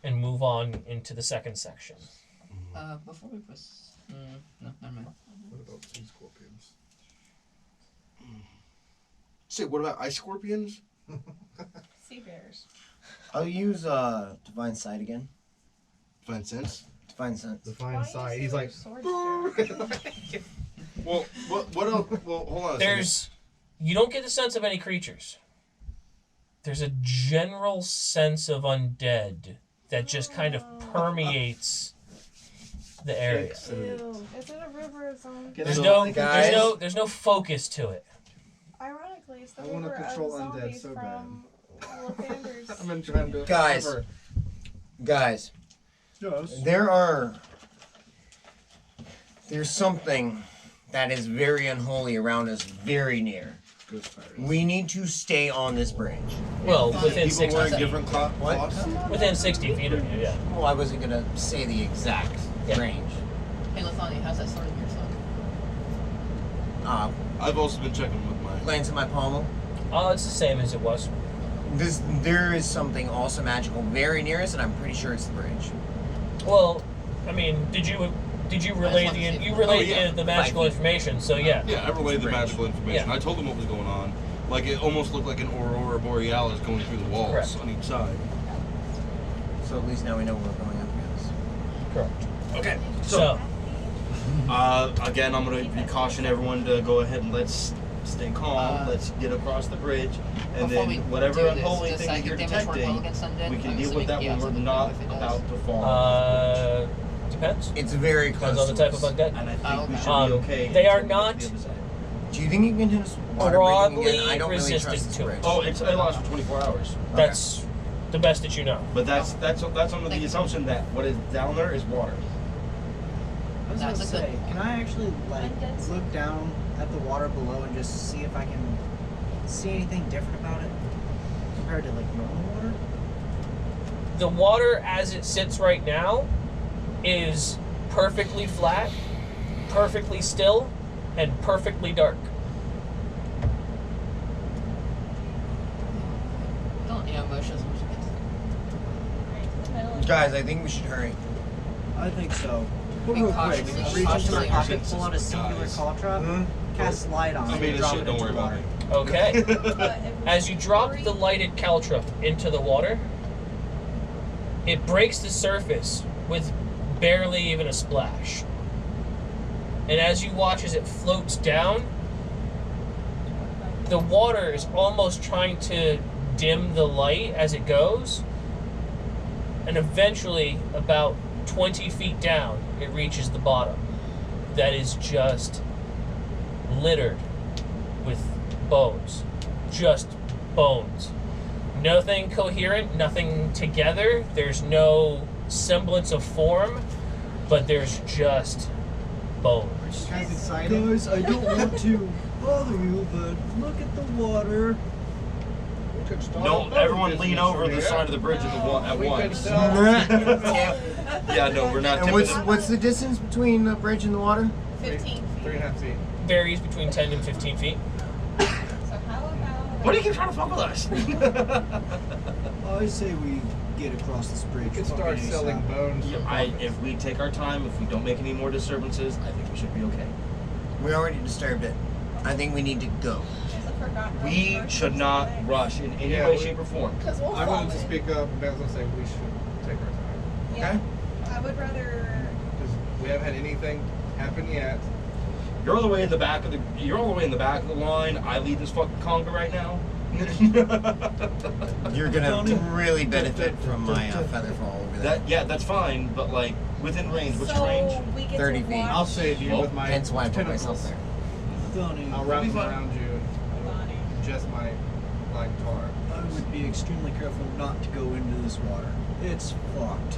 and move on into the second section. Before we proceed... no, never mind. What about sea scorpions? Say, what about ice scorpions? Sea bears. I'll use Divine Sight again. Divine Sense? Divine Sense. Divine Sight. He's like... Well, what else? Well, hold on a second. You don't get a sense of any creatures. There's a general sense of undead that just kind of permeates the area. Ew. Is it a river of zombies? There's no focus to it. Ironically, it's the I want to river control of undead zombies so bad. from Lathander's. I've been trying to do it Guys. forever. Guys, Yes. there's something that is very unholy around us, very near. We need to stay on this bridge. Well, within People 60 wearing feet. different cloths? Within 60 feet of you, yeah. Well, I wasn't gonna say the exact range. Hey, Lathani, how's that sword in your sock? I've also been checking with my... Glance at my pommel. Oh, it's the same as it was. There is something also magical very near us, and I'm pretty sure it's the bridge. Well, I mean, did you relay the magical information? So yeah. Yeah, I relayed the magical information. Yeah. I told them what was going on. Like, it almost looked like an aurora borealis going through the walls. Correct. On each side. So at least now we know we're going up against. Correct. Okay, So, again, I'm going to caution everyone to go ahead and let's stay calm. Let's get across the bridge. And Before then we whatever do unholy this, does thing you're psychic damage work well detecting, against undead? we can I'm deal with that assuming when we're yes, not if it does. about to fall. depends. It's very close. Depends on the type of undead. And I think we should Okay. be okay. They are until we get not to the other side. Do you think you can do this water breathing again? I broadly don't really resistant trust this to it. bridge. Oh, it lasts for 24 hours. That's the best that you know. But that's under the assumption that what is down there is water. I was That's gonna a say, good- can I actually look down at the water below and just see if I can see anything different about it compared to like normal water? The water as it sits right now is perfectly flat, perfectly still, and perfectly dark. Don't ambush us. Guys, I think we should hurry. I think so. Be Real quick, cautious. reach into my pocket, Cautious. pull out a singular caltrop, cast slide on it, I mean, and it's drop shit, it don't into worry about water. it. Okay. As you drop the lighted caltrop into the water, it breaks the surface with barely even a splash. And as you watch as it floats down, the water is almost trying to dim the light as it goes. And eventually, about 20 feet down, it reaches the bottom. That is just littered with bones. Just bones. Nothing coherent, nothing together. There's no semblance of form, but there's just bones. Guys, I don't want to bother you, but look at the water. No, everyone lean over the side of the bridge at once. Yeah, no, we're not. And what's the distance between the bridge and the water? 15 feet. 3.5 feet. Varies between 10 and 15 feet. So how about... What do you keep trying to fuck with us? I say we get across this bridge. We could start selling bones. If we take our time, if we don't make any more disturbances, I think we should be okay. We already disturbed it. I think we need to go. It's a forgotten We road. should not rush in any way, shape, or form. Because we'll I fall wanted to in. speak up, and Ben's gonna say we should take our time. Yeah. I would rather... Because we haven't had anything happen yet. You're all the way in the back of the line. I lead this fucking conga right now. You're gonna really benefit from my feather fall over there. That's fine, but like within range. What's so your range? we get 30 to feet. watch I'll save you with my Hence why I put tentacles. myself there. Donnie, I'll wrap Be them fine. around you and just my black tar. I would be extremely careful not to go into this water. It's fucked.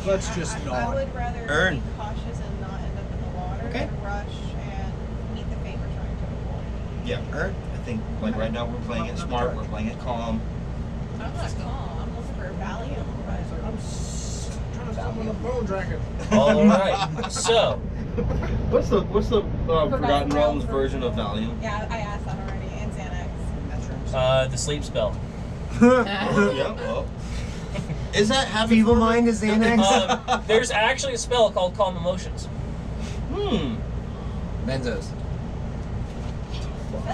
Let's just I not. would rather Earn. be cautious and not end up in the water Okay. than rush and meet the fate we're trying to avoid. Yeah, I think like right now we're playing it smart. We're playing it calm. I'm not calm. I'm looking for Valium, but... I'm trying to summon a bone dragon. All right. So, What's the Forgotten Realms version of Valium? Yeah, I asked that already. And Xanax. the sleep spell. Yeah, well, Is that habit? Feeble mind is Xanax. There's actually a spell called Calm Emotions. Benzos.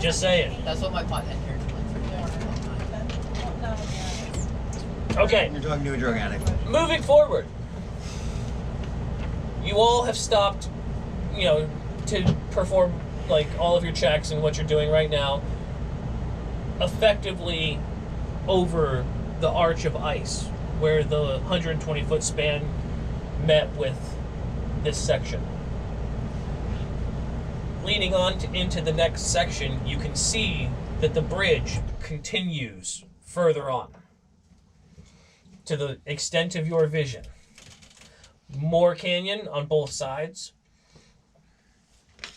Just saying. That's what my pothead character went for. Okay. You're talking to a drug addict. Moving forward, you all have stopped, to perform like all of your checks and what you're doing right now, effectively over the arch of ice where the 120-foot span met with this section. Leading on into the next section, you can see that the bridge continues further on to the extent of your vision. More canyon on both sides,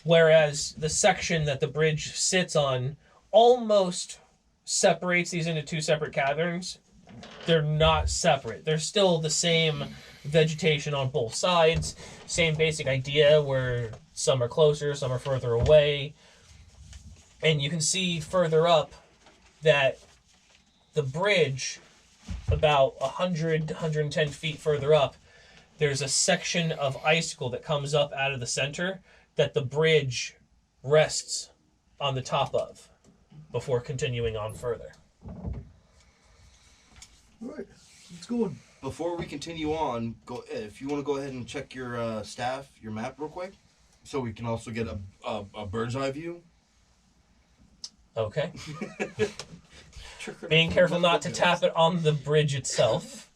whereas the section that the bridge sits on almost separates these into two separate caverns. They're not separate. They're still the same vegetation on both sides, same basic idea where some are closer, some are further away. And you can see further up that the bridge, about 100, 110 feet further up, there's a section of icicle that comes up out of the center that the bridge rests on the top of before continuing on further. Alright, let's go. Before we continue on, if you want to go ahead and check your staff, your map real quick, so we can also get a bird's eye view. Okay. Being careful not to tap it on the bridge itself.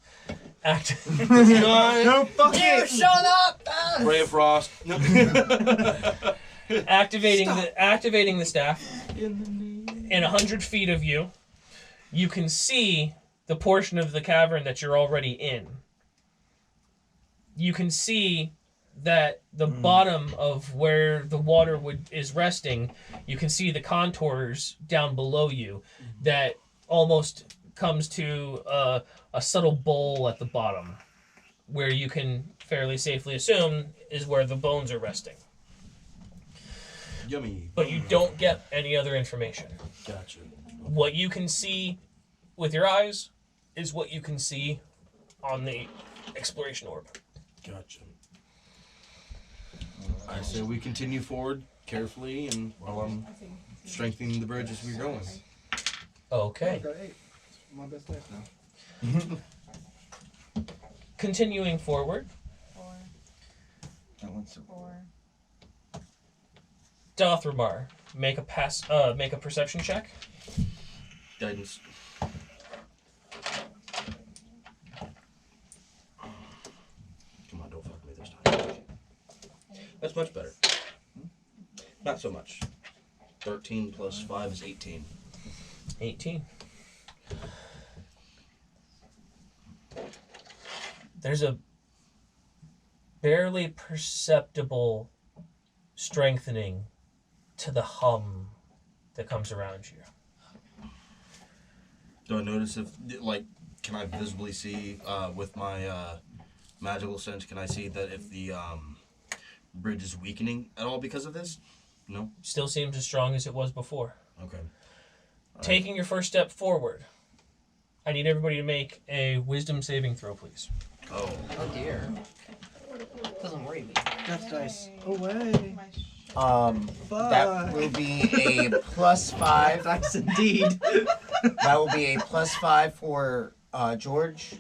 No, fuck it. Shut up! Ray of Frost. Activating the staff. In 100 feet of you, you can see the portion of the cavern that you're already in. You can see that the bottom of where the water is resting, you can see the contours down below you that almost comes to a subtle bowl at the bottom, where you can fairly safely assume is where the bones are resting. Yummy. But you don't get any other information. Gotcha. What you can see with your eyes is what you can see on the exploration orb. Gotcha. I say we continue forward carefully, and while I'm strengthening the bridge as we're going. Okay. I got 8. My best life now. Continuing forward, 4. Dothramar, make a perception check. Guidance. Come on, don't fuck me this time. That's much better. Not so much. 13 plus 5 is 18. 18. There's a barely perceptible strengthening to the hum that comes around you. Do I notice if, can I visibly see with my magical sense, can I see that if the bridge is weakening at all because of this? No? Still seems as strong as it was before. Okay. Taking your first step forward, I need everybody to make a wisdom saving throw, please. Oh. Oh dear. Doesn't worry me. Death dice. Away. That will be a +5. Dice indeed. That will be a +5 for George,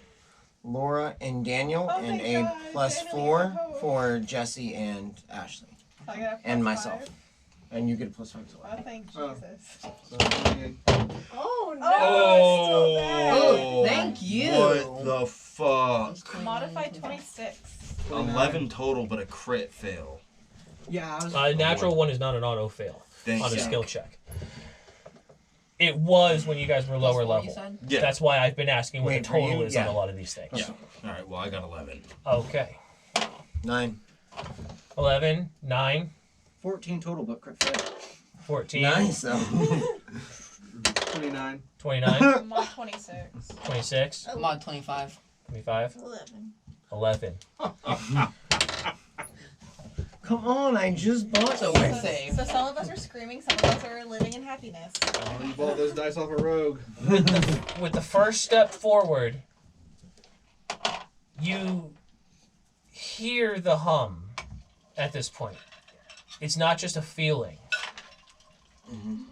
Laura, and Daniel, Oh, and thank a God. +4 Daniel, you for Jesse and Ashley, I got a and +5. myself. And you get a +5 as well. Oh, thank Oh. Jesus. So, 28. Oh, no. Oh. It's so bad. Oh, thank you. What the fuck? Modified 26. 11 total, but a crit fail. Yeah, I was. Natural one is not an auto fail Thank on a you. skill check. It was when you guys were lower Plus one, you level. said? Yeah. That's why I've been asking what Wait, the for total you? is on Yeah. a lot of these things. Yeah. Alright, well, I got 11. Okay. 9. 11, 9, 14 total, but crit fail. 14, Nice though. 29. 29, Mod 26. 26, I'm on 25. 25, 11. 11. Come on, I just bought So you. we're safe. So some of us are screaming, some of us are living in happiness. Oh, you bought those dice off a rogue. With the first step forward, You hear the hum at this point. It's not just a feeling. You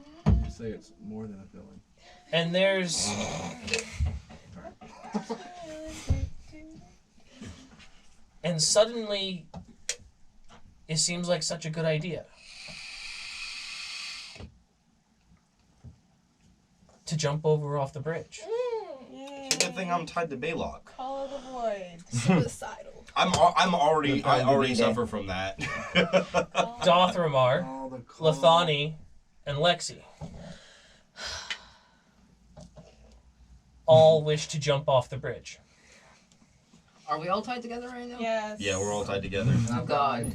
say it's more than a feeling. And there's... and suddenly, it seems like such a good idea. To jump over off the bridge. It's a good thing I'm tied to Baylock. Call of the void. Suicidal. I already Day. suffer from that. Dothramar, Oh, the call. Lathani, and Lexi all wish to jump off the bridge. Are we all tied together right now? Yes. Yeah, we're all tied together. Oh God.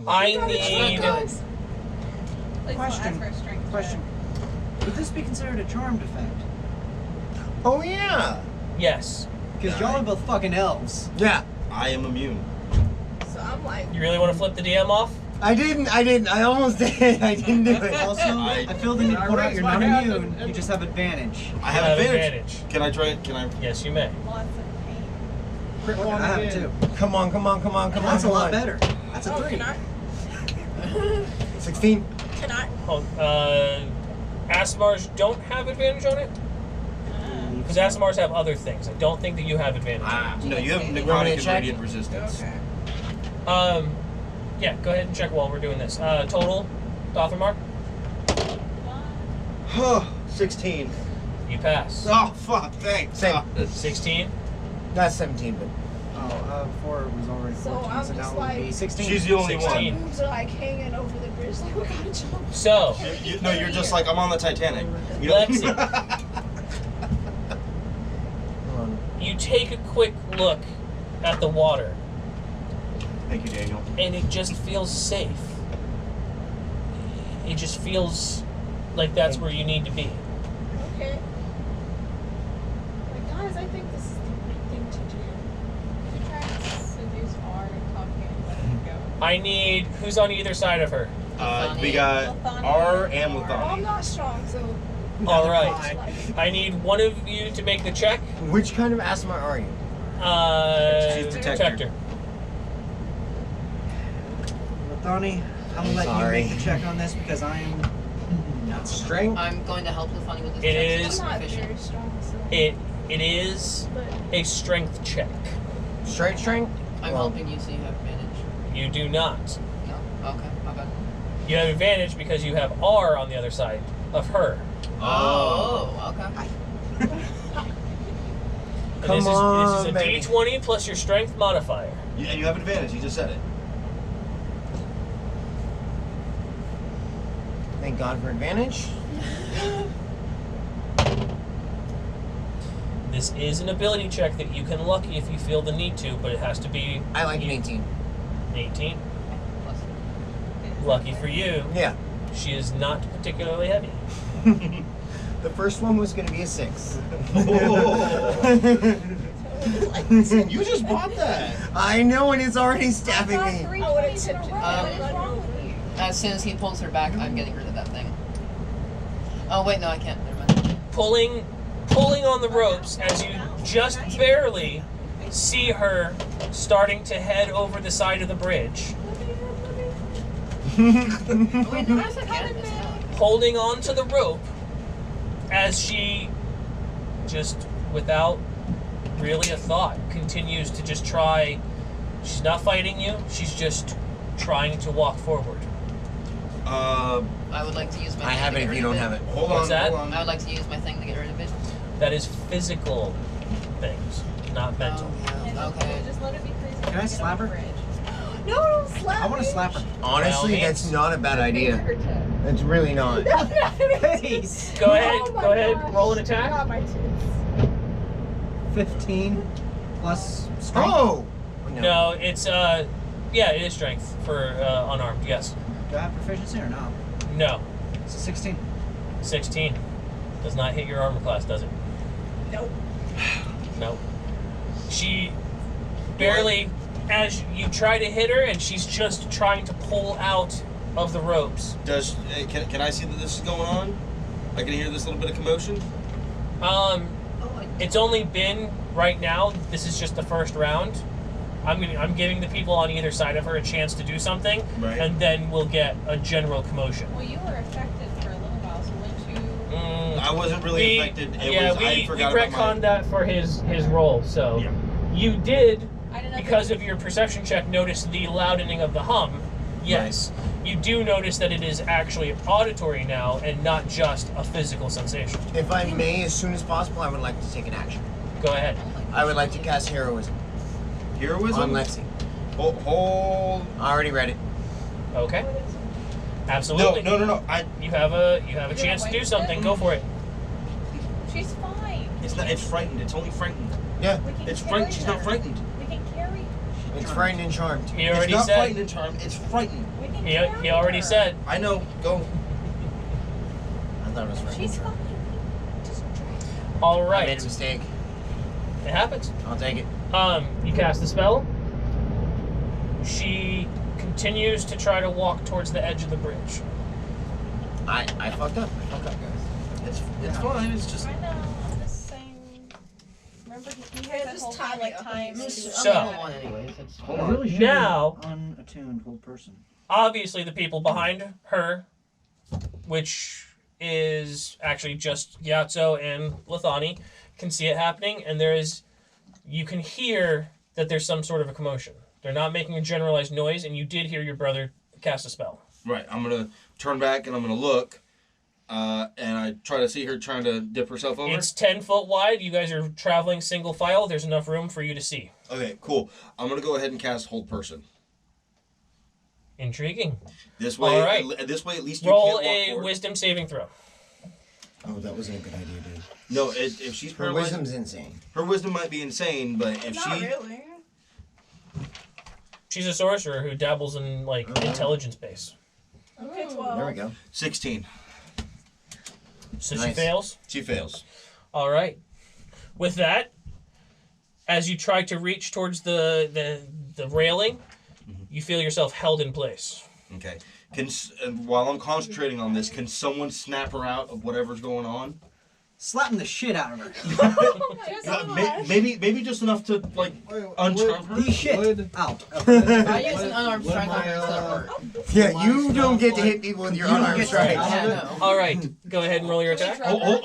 I need... Good. Question. Would this be considered a charmed effect? Oh yeah. Yes. Because y'all are both fucking elves. Yeah. I am immune. So I'm like, You really want to flip the DM off? I didn't. I almost did. I didn't do it. Also, I feel the need to point out you're not immune. You just have advantage. I have advantage. Can I try it? Can I? Yes, you may. lots of pain. Crit one, I have it too. Come on. That's a lot better. That's a Oh, 3. can I? 16. Can I? Asmars don't have advantage on it? Because Asmars have other things. I don't think that you have advantage on No, you have want me to necrotic and check? radiant resistance. Okay. it. Yeah, go ahead and check while we're doing this. Total, Dothramar, 16. you pass. Oh fuck! Thanks. Same. 16, That's 17, but 4 was already 14, So I'm so now just it would be like- 16. She's the only 16. one. Boobs are like hanging over the bridge like we gotta jump. so, No, you're just like I'm on the Titanic. You know? Lexi, you take a quick look at the water, Thank you, Daniel. and it just feels safe. It just feels like that's where you need to be. Okay. Like, guys, I think this is the right thing to do. You try to seduce R and talk him and let him go. I need... who's on either side of her? We got Lathani R and Well, I'm Lathani. not strong, so All right. I need one of you to make the check. which kind of asthma are you? She's detector. Lathani, I'm gonna let Sorry. you make the check on this because I am not strong. Strength. I'm going to help Lafani with this It check. is- I'm not Proficient. very strong, so. It is But a strength check. Straight strength. I'm Well, helping you so you have advantage. You do not. No? Okay, my bad. You have advantage because you have R on the other side of her. Oh, okay. And Come this on, is a baby. D20 plus your strength modifier. And you have advantage. You just said it. Thank God for advantage. This is an ability check that you can lucky if you feel the need to, but it has to be I like an 18. 18. Plus. Lucky for you, Yeah. she is not particularly heavy. The first one was going to be a 6. You just bought that. I know, and it's already stabbing I me. got 3 I would've 20s in a tipped it. row. What is wrong with you? As soon as he pulls her back, I'm getting rid of that thing. Oh, wait, no, I can't. Never mind. Pulling on the ropes as you just barely see her starting to head over the side of the bridge. Oh, wait, no, I can't. It's not. Holding on to the rope as she just, without really a thought, continues to just try. She's not fighting you, she's just trying to walk forward. I would like to use my I thing have to it get if rid you don't of have it. Hold What's on. that? Hold I on. would like to use my thing to get rid of it. That is physical things, not mental. Oh, yeah. Okay. Just let it be crazy. Can I slap her? No, don't slap I want to me. slap her. Honestly, By all that's means. not a bad idea. That's really not. Please. Go ahead, Oh my go ahead, gosh. roll an I attack. got my tits. 15 plus strength. Oh! No, it's yeah, it is strength for unarmed. Yes. Do I have proficiency or no? No. It's a 16. 16 does not hit your armor class, does it? Nope. Nope. She barely, as you try to hit her, and she's just trying to pull out of the ropes. Does can I see that this is going on? I can hear this little bit of commotion. It's only been right now, this is just the first round. I'm giving the people on either side of her a chance to do something, Right. and then we'll get a general commotion. Well, you were affected for a little while, so wouldn't you? I wasn't really affected. I forgot we about retconned that for his role. So Yeah. you did, I don't know because of your perception check, notice the loudening of the hum. Yes, you do notice that it is actually auditory now and not just a physical sensation. If I may, as soon as possible, I would like to take an action. Go ahead. I would like to cast Heroism Heroism? on Lexi. Hold. I already read it. Okay. Absolutely. No. You have a chance to do something. Go for it. She's fine. It's not. It's frightened. It's only frightened. Yeah, We can It's carry frightened. She's not her. frightened. We can carry her. it's frightened and charmed. He It's already not said. frightened and charmed. It's frightened. We can He carry already her. said. I know. Go. I thought it was frightened She's and charmed. fine. Just try. All I right. made a mistake. It happens. I'll take it. You cast the spell. She continues to try to walk towards the edge of the bridge. I fucked up. I fucked up, guys. It's fine. It's just. I know. I'm just saying. Remember, you guys had whole time like times. So- level 1 anyways. It's I really should Now- be unattuned whole person. Obviously, the people behind her, which is actually just Gyatso and Lithani, can see it happening, and you can hear that there's some sort of a commotion. They're not making a generalized noise, and you did hear your brother cast a spell. Right. I'm gonna turn back and I'm gonna look, and I try to see her trying to dip herself over. It's 10 foot wide. You guys are traveling single file. There's enough room for you to see. Okay. Cool. I'm gonna go ahead and cast Hold Person. Intriguing. This way. All right. This way, at least you Roll can't walk a forward. wisdom saving throw. Oh, that wasn't a good idea, dude. No, if she's Her paralyzed, wisdom's insane. her wisdom might be insane, but if Not she, really. She's a sorcerer who dabbles in like intelligence base. Okay, 12. There we go. 16, So she Nice. fails. she fails. All right. With that, as you try to reach towards the railing, you feel yourself held in place. Okay. While I'm concentrating on this, can someone snap her out of whatever's going on? Slapping the shit out of her. Maybe just enough to like uncharm her. The shit out of I her. use an unarmed strike on her instead of hurt. Yeah, you don't get to hit people with your You don't unarmed get to strikes. hit. Yeah, I know. All right. Go ahead and roll your attack. Hold